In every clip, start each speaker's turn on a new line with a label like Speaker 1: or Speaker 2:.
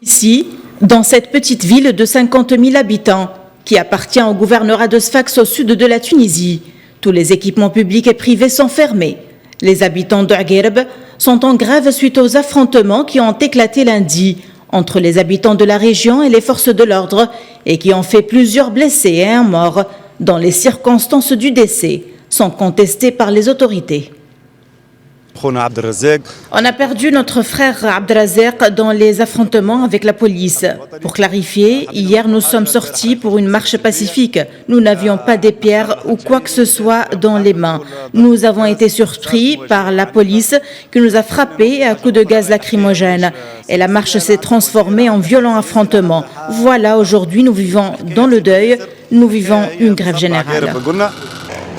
Speaker 1: Ici, dans cette petite ville de 50 000 habitants, qui appartient au gouvernorat de Sfax au sud de la Tunisie, tous les équipements publics et privés sont fermés. Les habitants de Aguerb sont en grève suite aux affrontements qui ont éclaté lundi entre les habitants de la région et les forces de l'ordre et qui ont fait plusieurs blessés et un mort, dont les circonstances du décès sont contestées par les autorités. On a perdu notre frère Abdelrazek dans les affrontements avec la police. Pour clarifier, hier nous sommes sortis pour une marche pacifique. Nous n'avions pas des pierres ou quoi que ce soit dans les mains. Nous avons été surpris par la police qui nous a frappés à coups de gaz lacrymogène. Et la marche s'est transformée en violent affrontement. Voilà, aujourd'hui nous vivons dans le deuil, nous vivons une grève générale.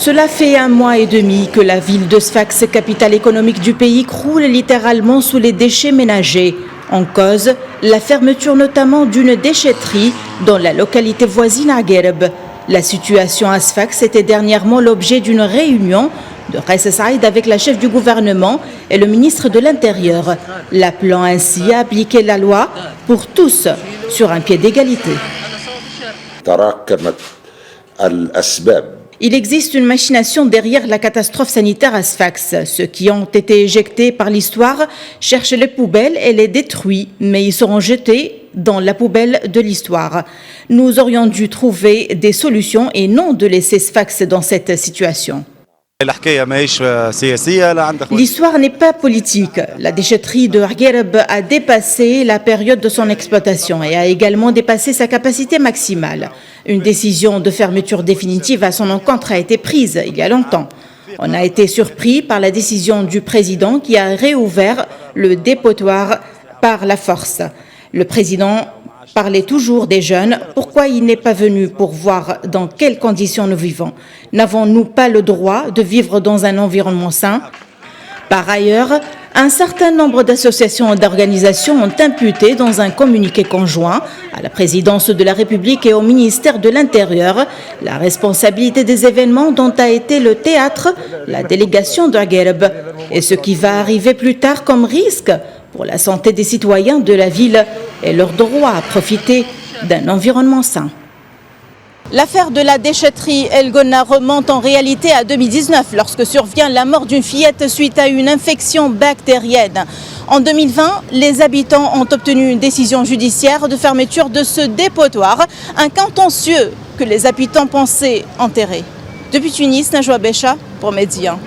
Speaker 1: Cela fait 1 mois et demi que la ville de Sfax, capitale économique du pays, croule littéralement sous les déchets ménagers. En cause, la fermeture notamment d'une déchetterie dans la localité voisine Aguerb. La situation à Sfax était dernièrement l'objet d'une réunion de Raïs Saïd avec la chef du gouvernement et le ministre de l'Intérieur, l'appelant ainsi à appliquer la loi pour tous sur un pied d'égalité. Il existe une machination derrière la catastrophe sanitaire à Sfax. Ceux qui ont été éjectés par l'histoire cherchent les poubelles et les détruisent, mais ils seront jetés dans la poubelle de l'histoire. Nous aurions dû trouver des solutions et non de laisser Sfax dans cette situation. L'histoire n'est pas politique. La déchetterie de Aguerb a dépassé la période de son exploitation et a également dépassé sa capacité maximale. Une décision de fermeture définitive à son encontre a été prise il y a longtemps. On a été surpris par la décision du président qui a réouvert le dépotoir par la force. Le président parlait toujours des jeunes. Pourquoi il n'est pas venu pour voir dans quelles conditions nous vivons? N'avons-nous pas le droit de vivre dans un environnement sain? Par ailleurs, un certain nombre d'associations et d'organisations ont imputé dans un communiqué conjoint à la présidence de la République et au ministère de l'Intérieur la responsabilité des événements dont a été le théâtre la délégation d'Aguerb et ce qui va arriver plus tard comme risque pour la santé des citoyens de la ville et leur droit à profiter d'un environnement sain. L'affaire de la déchetterie El Gonna remonte en réalité à 2019 lorsque survient la mort d'une fillette suite à une infection bactérienne. En 2020, les habitants ont obtenu une décision judiciaire de fermeture de ce dépotoir, un contentieux que les habitants pensaient enterrer. Depuis Tunis, Najwa Becha pour Média.